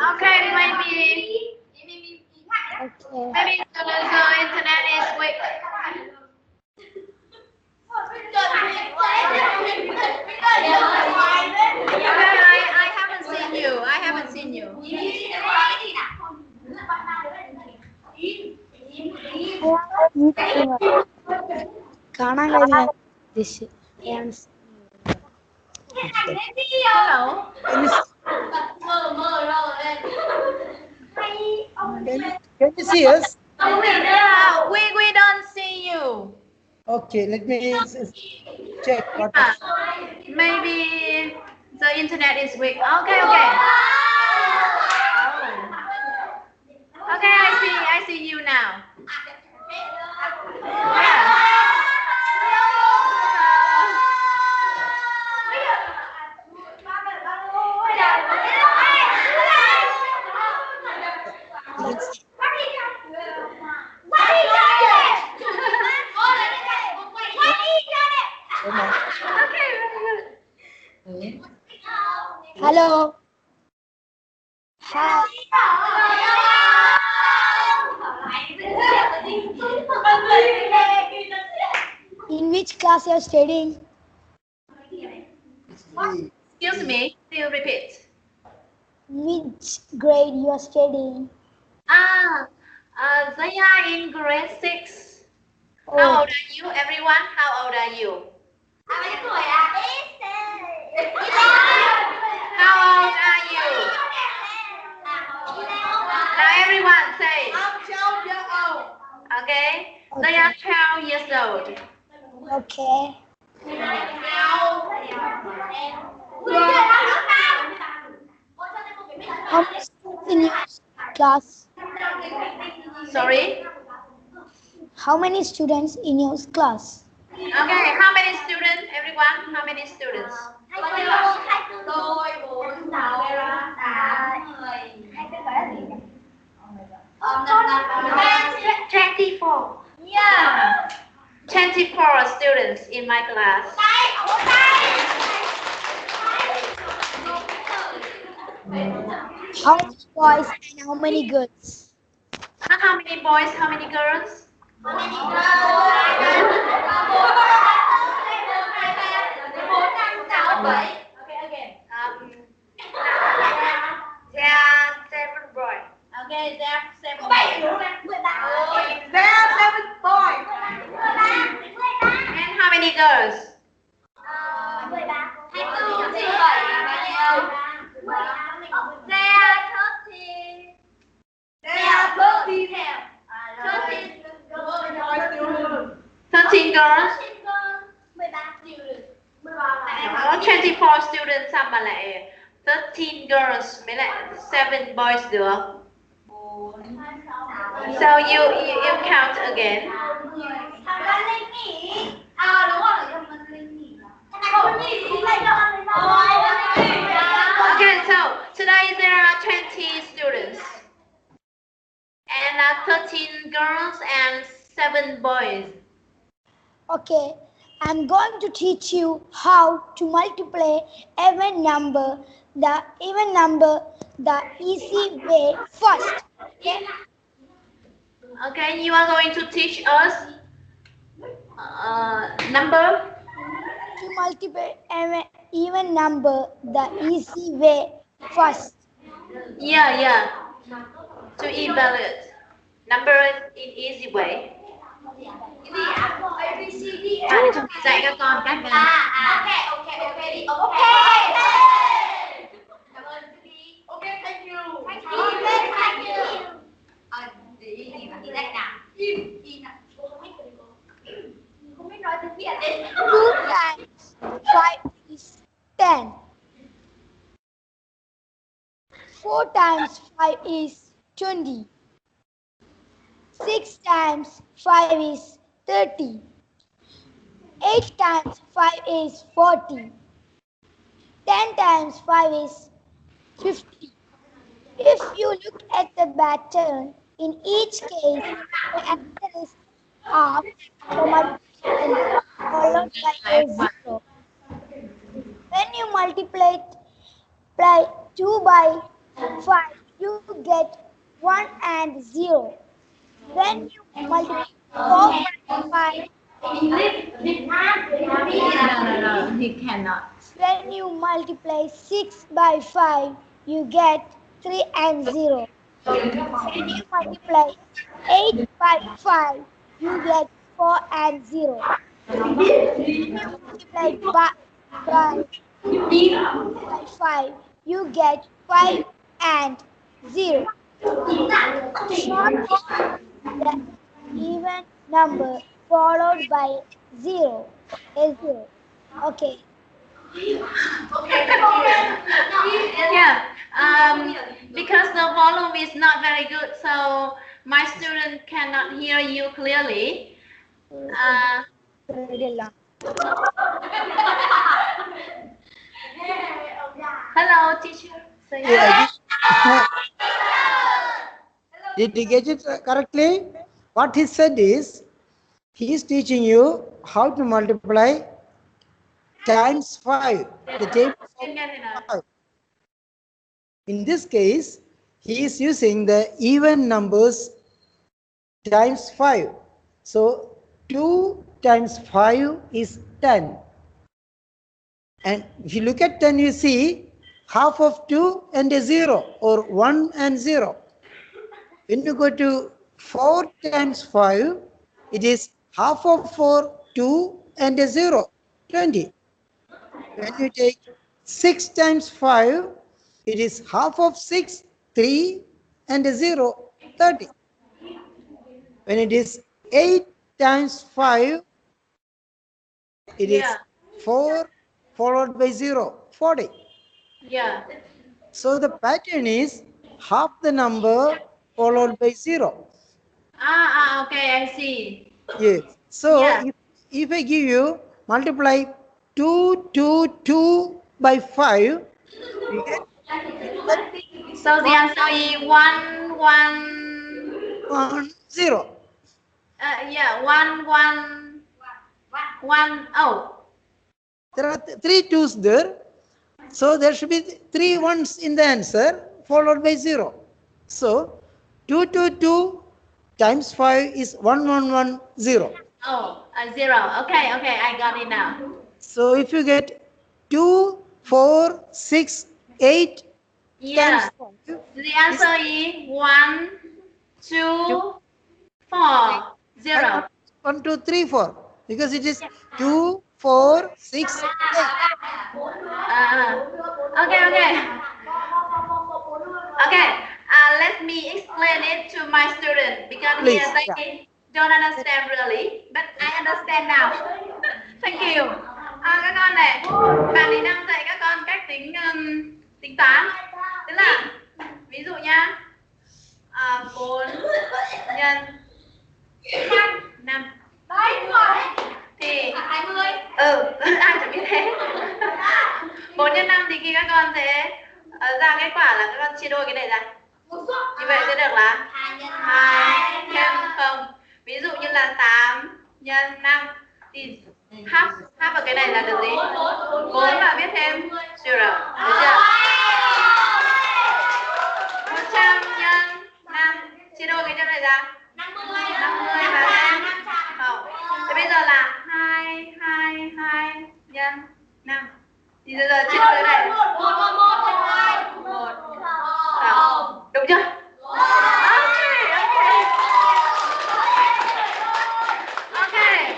Okay, maybe the internet is weak. I haven't seen you. I haven't seen you. Hello. Can you see us? We don't see you. Okay, let me check. Maybe the internet is weak. Okay, okay. Okay, I see you now. Hello. Hi. In which class you are studying? Excuse me, can you repeat? Which grade you are studying? They are in grade 6. Oh. How old are you, everyone? How old are you? How old are you? Now everyone say. I'm 12 years old. Okay. They are 12 years old. Okay. How many students in your class? Sorry? How many students in your class? Okay, how many students, everyone? How many students? 24. Yeah. 24 students in my class. How many boys and how many girls? How many boys, how many girls? Okay, again. There are 7 boys. Okay, there are 7 boys. There are 7 boys. And how many girls? There are 13 girls. 24 students sao mà lại 13 girls mới lại 7 boys được? So you count again. Okay, so today there are 20 students and 13 girls and 7 boys. Okay, I'm going to teach you how to multiply even number, the easy way first. Okay, you are going to teach us number To multiply even number the easy way first. Yeah. To evaluate number in easy way. Dạy các con cách này. Okay, thank you. Two times 5 is 10. 4 times 5 is 20. 6 times 5 is 30. 8 times 5 is 40. 10 times 5 is 50. If you look at the pattern, in each case, the answer is half the multiplication followed by a zero. When you multiply 2 by 5, you get 1 and 0. When you multiply 4 by 5, No, he cannot. when you multiply 6 by 5, you get 3 and 0. When you multiply 8 by 5, you get 4 and 0. When you multiply by 5, you get 5 and 0. Short the even number followed by 0 is 0. Okay. Yeah, because the volume is not very good, so my student cannot hear you clearly. Hello, teacher. Say Did you get it correctly? What he said is, he is teaching you how to multiply times 5. The table of 5. In this case, he is using the even numbers times 5. So 2 times 5 is 10. And if you look at 10, you see half of 2 and a 0, or 1 and 0. When you go to 4 times 5, it is half of 4, 2 and a 0, 20. When you take 6 times 5, it is half of 6, 3 and a 0, 30. When it is 8 times 5, it is 4 followed by 0, 40. Yeah. So the pattern is half the number followed by 0. Okay, I see. Yes. So if I give you multiply 2 by 5, you get So the answer is 1, 1. 0. Yeah, 1, 1, 1. Oh. There are 3 2's there. So there should be 3 1's in the answer followed by 0. So 2 times 5 is 1110. Oh, 0. Okay, I got it now. So if you get 2, 4, 6, 8 Yeah. times 5, The answer is 1, 2, 4, 0. 1, 2, 3, 4. Because it is 2, 4, 6, 8. Okay. Okay. Let me explain it to my student because Please, here they don't understand really, but I understand now. Thank you. Các con này, bạn ấy đang dạy các con cách tính tính toán. Tức là ví dụ nha, 4 nhân 5 thì 20. Ai chẳng biết thế. 4 nhân 5 thì khi các con sẽ ra kết quả là các con chia đôi cái này ra. Như vậy sẽ được là 2 nhân 0. Ví dụ như là 8 nhân 5 thì half vào cái này là được gì? 4 và viết thêm 0. Được chưa? 100 nhân 5 chia đôi cái chỗ này ra 50 và thêm 0. Thế bây giờ là 2 nhân 5 thì bây giờ chia đôi cái này 1 đúng chưa? Okay.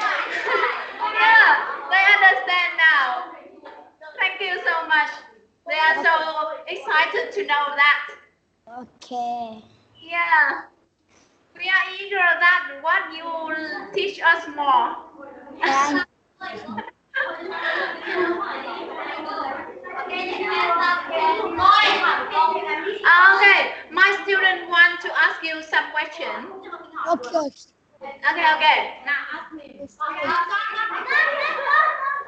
Yeah, they understand now. Thank you so much. They are so excited to know that. Okay. Yeah. We are eager that what you will teach us more. And Okay, my student want to ask you some question. okay. Okay. Now ask me.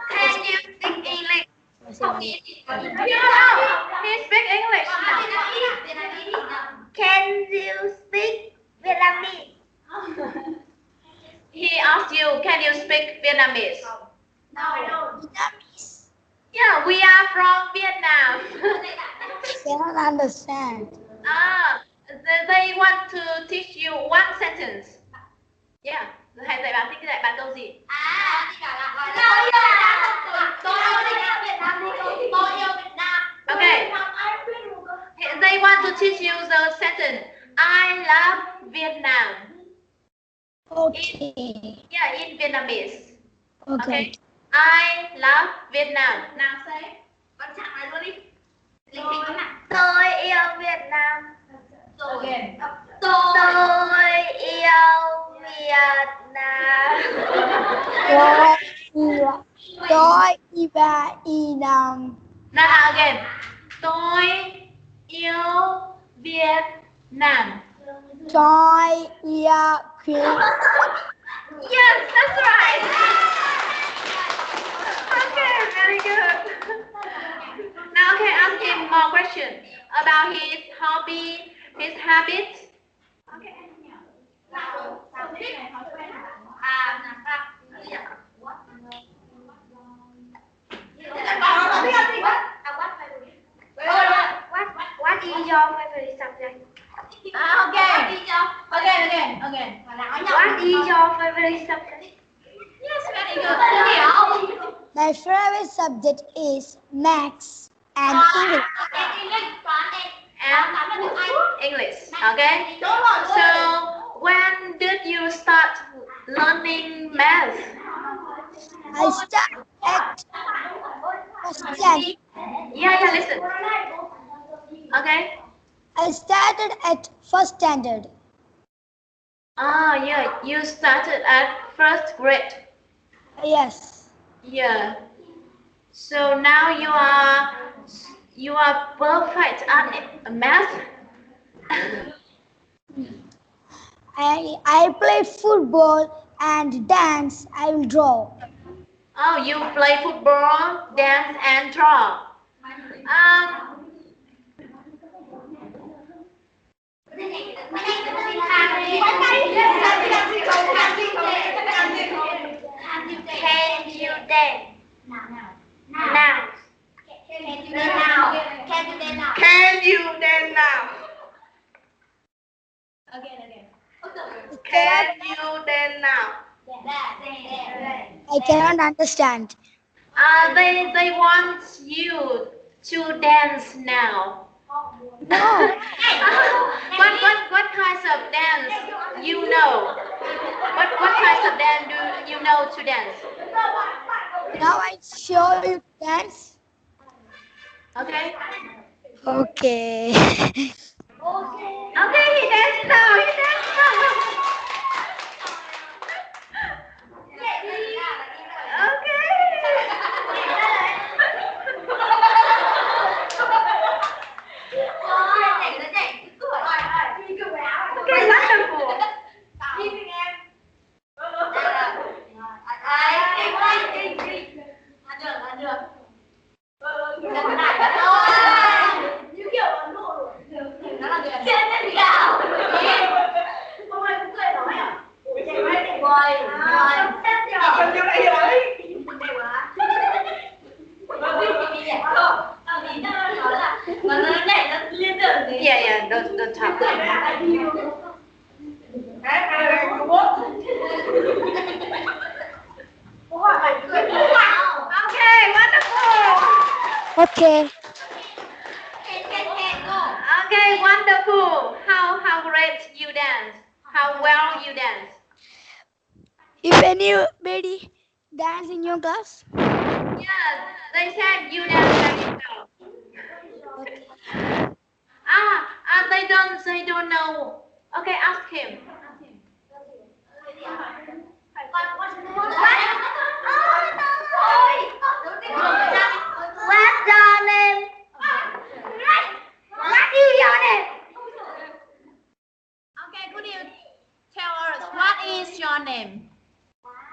Can you speak English? He speak English now. Can you speak Vietnamese? He asked you, can you speak Vietnamese? No. Vietnamese. Yeah, we are from Vietnam. Cannot understand. They want to teach you one sentence. Yeah. Hãy dạy bạn thích dạy bạn câu gì? Okay. They want to teach you the sentence. I love Vietnam. Okay. In Vietnamese. Okay. I love Vietnam. Nào say. Con chạm lại luôn đi. Tôi yêu Việt Nam. Again. Tôi yêu Việt Nam. Tôi yêu Việt Nam. Now again. Tôi yêu Việt Nam. Tôi yêu Việt Nam. Yes, that's right. Okay, very good. Now, okay, ask him more questions about his hobby, his habits. Okay. What is your favorite subject? Again. What is your favorite subject? Yes, very good. My favorite subject is Maths and English. And English. Okay. So, when did you start learning math? I start at first standard. Yeah, listen. Okay. I started at first standard. Yeah, you started at first grade. Yes. Yeah. So now you are perfect at math. I play football and dance. I will draw. Oh, you play football, dance, and draw. Can you dance? Now. Can you dance now? Can you dance now? Again. Can you dance now? I cannot understand. They want you to dance now. No. What kinds of dance you know? What kinds of dance do you know to dance? Now I show you dance. Okay. Okay. Okay, he dances now. Okay, wonderful. Yeah, don't talk. Okay, wonderful. Okay. Okay, wonderful. How great you dance. How well you dance. If anybody dance in your class? Yes, they said you dance very well. They don't know. Okay, ask him. What's your name? What is your name? Okay, could you tell us what is your name?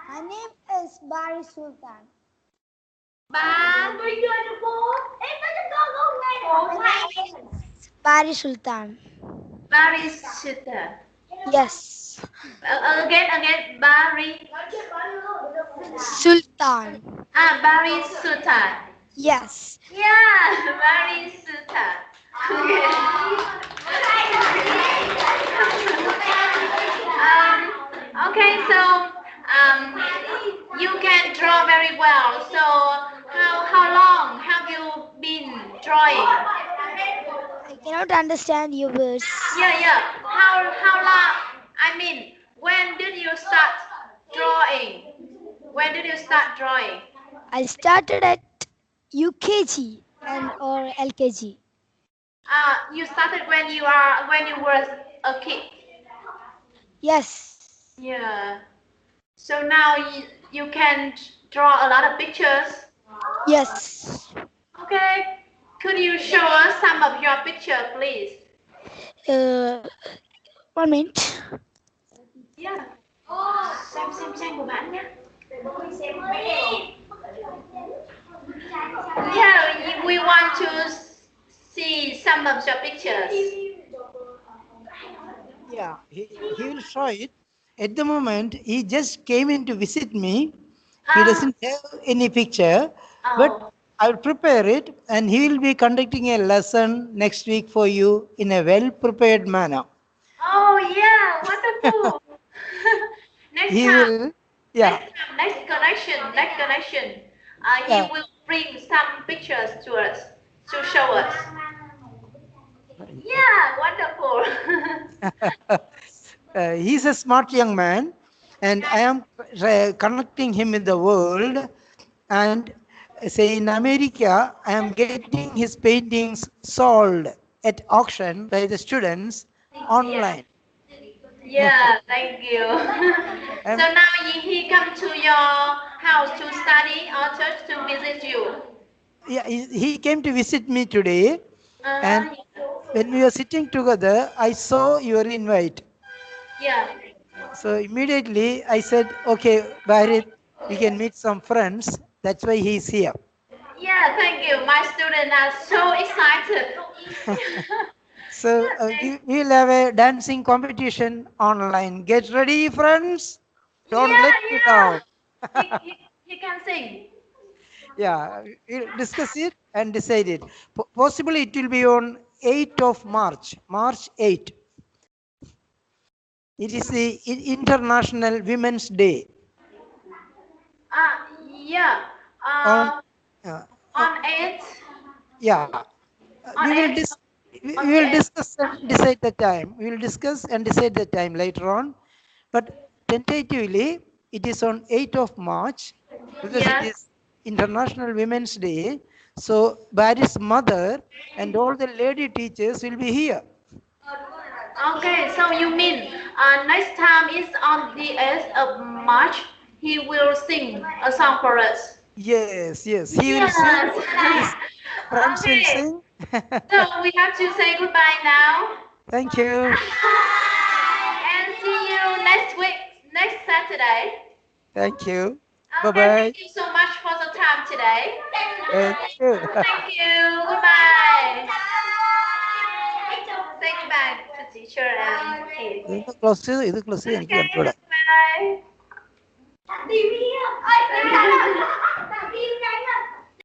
My name is Barih Sultan. Barih Sultan. Barih Sultan. Yes. Again, Barih Sultan. Barih Sultan. Yes. Yeah, Barih Sultan. Okay, so you can draw very well. So how long have you been drawing? I cannot understand your words. Yeah. How long? I mean, when did you start drawing? When did you start drawing? I started at UKG and or LKG. You started when you were a kid. Yes. Yeah. So now you can draw a lot of pictures. Yes. Okay. Could you show us some of your picture, please? Uh, 1 minute. Yeah. Xem của bạn nhé. Yeah, we want to see some of your pictures. Yeah, he will show it. At the moment, he just came in to visit me. He doesn't have any picture, but Oh. I will prepare it and he will be conducting a lesson next week for you in a well-prepared manner. Oh yeah, wonderful. Next He time, will, yeah, next connection. He yeah. will bring some pictures to us to show us. Yeah, wonderful. He's a smart young man, and I am connecting him with the world. And say in America, I am getting his paintings sold at auction by the students Yeah. online. Yeah, thank you. So Um, now he come to your house to study or church to visit you. yeah, he came to visit me today, and Uh-huh. when we were sitting together, I saw your invite. Yeah. So immediately I said, okay, Barih, we can meet some friends. That's why he's here. Yeah, thank you. My students are so excited. So we will have a dancing competition online. Get ready, friends. Don't Yeah, let me down. he can sing. Yeah, we'll discuss it and decide it. Possibly it will be on 8th of March, March 8. It is the International Women's Day. Yeah. On, uh, uh, On 8th. yeah, we On will 8th. we On the will 8th. discuss and decide the time. We will discuss and decide the time later on. But tentatively, it is on 8th of March because it Yes. is International Women's Day. So Barry's mother and all the lady teachers will be here. Okay, so you mean next time is on the 8th of March, he will sing a song for us. Yes, yes. He will sing. Yes. His friends will Okay, sing. so we have to say goodbye now. Thank you. And see you next week, next Saturday. Thank you. Bye Okay, bye. thank you so much for the time today. Thank you. Thank you. Goodbye. Say goodbye to teacher and kids. ഇത് close ചെയ്ത് ഇത് close ചെയ്ത് എനിക്ക് Okay, കണ്ടുകൂടാ bye.